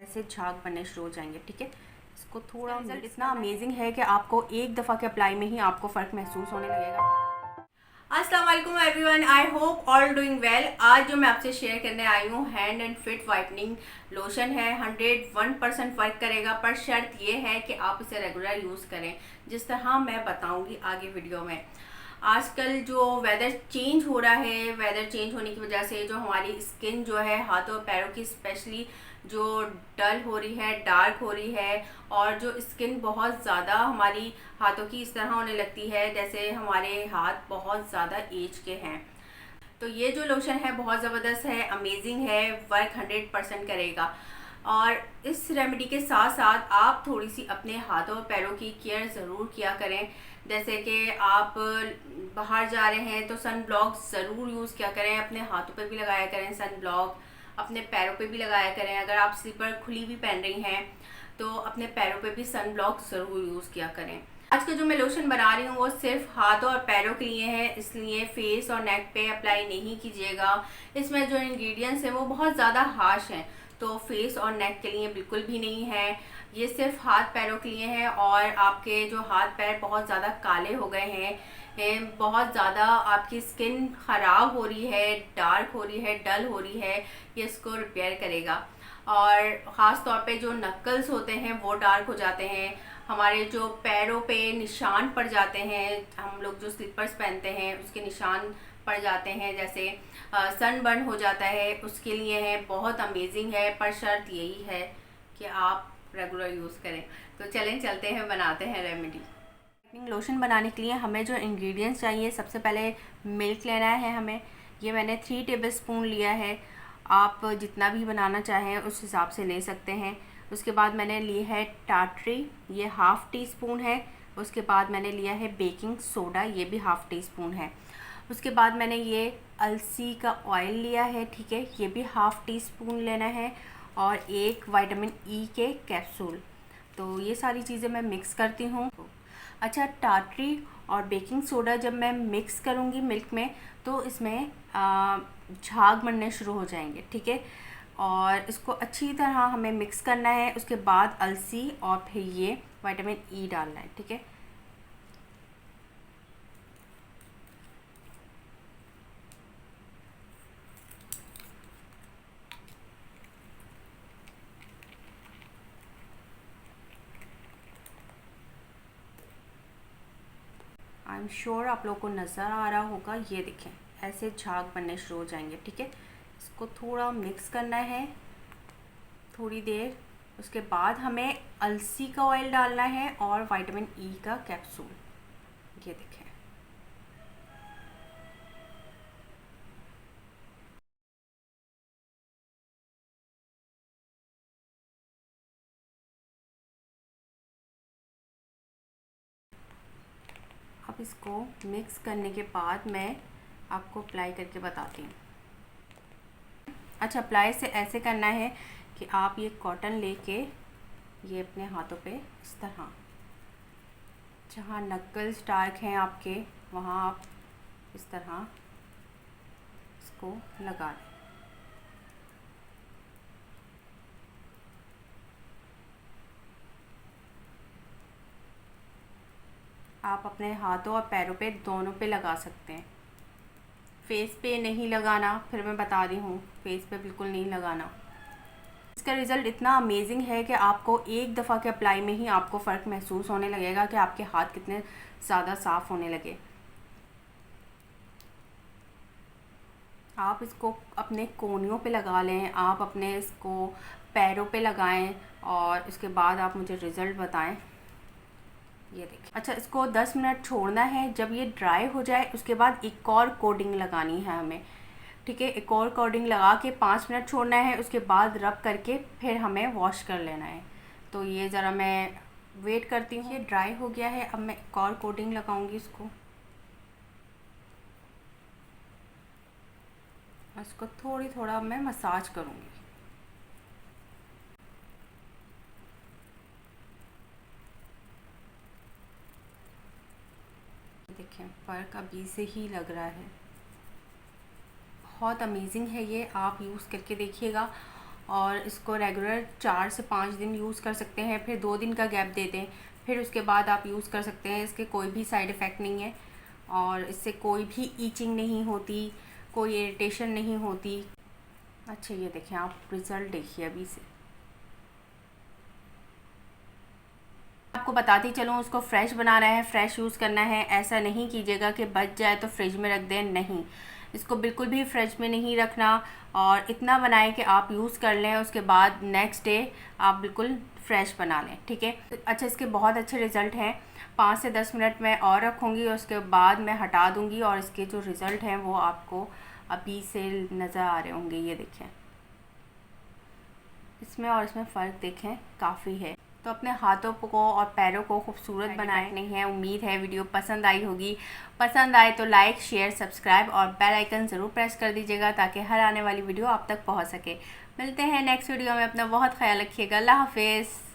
ऐसे झाग बनने शुरू हो जाएंगे। ठीक है, इसको थोड़ा रिजल्ट इतना अमेजिंग है कि आपको एक दफ़ा के अप्लाई में ही आपको फ़र्क महसूस होने लगेगा। अस्सलाम वालेकुम everyone, I hope all doing well. आज जो मैं आपसे शेयर करने आई हूँ hand and fit whitening lotion है। 101% फ़र्क करेगा, पर शर्त ये है कि आप इसे रेगुलर यूज़ करें, जिस तरह मैं बताऊँगी आगे वीडियो में। आजकल जो वेदर चेंज हो रहा है, वेदर चेंज होने की वजह से जो हमारी स्किन जो है हाथों पैरों की स्पेशली जो डल हो रही है, डार्क हो रही है, और जो स्किन बहुत ज़्यादा हमारी हाथों की इस तरह होने लगती है जैसे हमारे हाथ बहुत ज़्यादा एज के हैं। तो ये जो लोशन है बहुत ज़बरदस्त है, अमेजिंग है, वर्क 100% करेगा। और इस रेमेडी के साथ साथ आप थोड़ी सी अपने हाथों और पैरों की केयर ज़रूर किया करें। जैसे कि आप बाहर जा रहे हैं तो सन ब्लॉक ज़रूर यूज़ किया करें, अपने हाथों पे भी लगाया करें सन ब्लॉक, अपने पैरों पे भी लगाया करें। अगर आप स्लीपर खुली भी पहन रही हैं तो अपने पैरों पे भी सन ब्लॉक ज़रूर यूज़ किया करें। आज का जो मैं लोशन बना रही हूँ वो सिर्फ हाथों और पैरों के लिए है, इसलिए फेस और नेक पे अप्लाई नहीं कीजिएगा। इसमें जो इंग्रेडिएंट्स हैं वो बहुत ज़्यादा हार्श हैं, तो फेस और नेक के लिए बिल्कुल भी नहीं है। ये सिर्फ हाथ पैरों के लिए है। और आपके जो हाथ पैर बहुत ज़्यादा काले हो गए हैं, बहुत ज़्यादा आपकी स्किन ख़राब हो रही है, डार्क हो रही है, डल हो रही है, ये इसको रिपेयर करेगा। और ख़ास तौर पे जो नक्कल्स होते हैं वो डार्क हो जाते हैं, हमारे जो पैरों पे निशान पड़ जाते हैं, हम लोग जो स्लीपर्स पहनते हैं उसके निशान पड़ जाते हैं, जैसे सनबर्न हो जाता है, उसके लिए है बहुत अमेजिंग है। पर शर्त यही है कि आप रेगुलर यूज़ करें। तो चलें चलते हैं, बनाते हैं रेमेडी। लोशन बनाने के लिए हमें जो इंग्रेडिएंट्स चाहिए, सबसे पहले मिल्क लेना है हमें। ये मैंने 3 टेबलस्पून लिया है, आप जितना भी बनाना चाहें उस हिसाब से ले सकते हैं। उसके बाद मैंने ली है टाटरी, ये हाफ़ टी स्पून है। उसके बाद मैंने लिया है बेकिंग सोडा, ये भी हाफ़ टी स्पून है। उसके बाद मैंने ये अलसी का ऑयल लिया है, ठीक है, ये भी हाफ़ टी स्पून लेना है। और एक विटामिन ई के कैप्सूल। तो ये सारी चीज़ें मैं मिक्स करती हूँ। अच्छा, टाटरी और बेकिंग सोडा जब मैं मिक्स करूँगी मिल्क में तो इसमें झाग बनने शुरू हो जाएंगे। ठीक है, और इसको अच्छी तरह हमें मिक्स करना है। उसके बाद अलसी और फिर ये विटामिन ई डालना है। ठीक है, आई एम श्योर आप लोगों को नज़र आ रहा होगा। ये देखें, ऐसे झाग बनने शुरू हो जाएंगे। ठीक है, इसको थोड़ा मिक्स करना है थोड़ी देर। उसके बाद हमें अलसी का ऑयल डालना है और विटामिन ई का कैप्सूल। ये देखें, अब इसको मिक्स करने के बाद मैं आपको अप्लाई करके बताती हूँ। अच्छा, अप्लाई से ऐसे करना है कि आप ये कॉटन लेके ये अपने हाथों पे इस तरह, जहाँ नक्कल्स डार्क हैं आपके, वहाँ आप इस तरह इसको लगा दें। आप अपने हाथों और पैरों पे दोनों पे लगा सकते हैं। फेस पे नहीं लगाना, फिर मैं बता रही हूँ, फेस पे बिल्कुल नहीं लगाना। इसका रिज़ल्ट इतना अमेजिंग है कि आपको एक दफ़ा के अप्लाई में ही आपको फ़र्क महसूस होने लगेगा कि आपके हाथ कितने ज़्यादा साफ़ होने लगे। आप इसको अपने कोहनियों पे लगा लें, आप अपने इसको पैरों पे लगाएं और उसके बाद आप मुझे रिज़ल्ट बताएं। ये देखिए। अच्छा, इसको 10 मिनट छोड़ना है। जब ये ड्राई हो जाए उसके बाद एक और कोटिंग लगानी है हमें। ठीक है, एक और कोटिंग लगा के 5 मिनट छोड़ना है। उसके बाद रब करके फिर हमें वॉश कर लेना है। तो ये ज़रा मैं वेट करती हूँ। ये ड्राई हो गया है, अब मैं एक और कोटिंग लगाऊंगी इसको। इसको थोड़ा मैं मसाज करूँगी। देखें, फ़र्क अभी से ही लग रहा है। बहुत अमेजिंग है ये, आप यूज़ करके देखिएगा। और इसको रेगुलर 4 से 5 दिन यूज़ कर सकते हैं, फिर 2 दिन का गैप दे दें, फिर उसके बाद आप यूज़ कर सकते हैं। इसके कोई भी साइड इफ़ेक्ट नहीं है और इससे कोई भी ईचिंग नहीं होती, कोई इरिटेशन नहीं होती। अच्छा ये देखें, आप रिज़ल्ट देखिए अभी से। आपको बताती चलूँ, उसको फ्रेश बनाना है, फ्रेश यूज़ करना है। ऐसा नहीं कीजिएगा कि बच जाए तो फ्रिज में रख दें, नहीं, इसको बिल्कुल भी फ्रिज में नहीं रखना और इतना बनाएं कि आप यूज़ कर लें, उसके बाद नेक्स्ट डे आप बिल्कुल फ्रेश बना लें, ठीक है। अच्छा, इसके बहुत अच्छे रिज़ल्ट हैं। 5 से 10 मिनट मैं और रखूँगी, उसके बाद मैं हटा दूँगी और इसके जो रिज़ल्ट हैं वो आपको अभी से नज़र आ रहे होंगे। ये देखें, इसमें और इसमें फ़र्क देखें, काफ़ी है। तो अपने हाथों को और पैरों को खूबसूरत बनाए नहीं है। उम्मीद है वीडियो पसंद आई होगी। पसंद आए तो लाइक, शेयर, सब्सक्राइब और बेल आइकन ज़रूर प्रेस कर दीजिएगा ताकि हर आने वाली वीडियो आप तक पहुंच सके। मिलते हैं नेक्स्ट वीडियो में। अपना बहुत ख्याल रखिएगा। अल्लाह हाफिज़।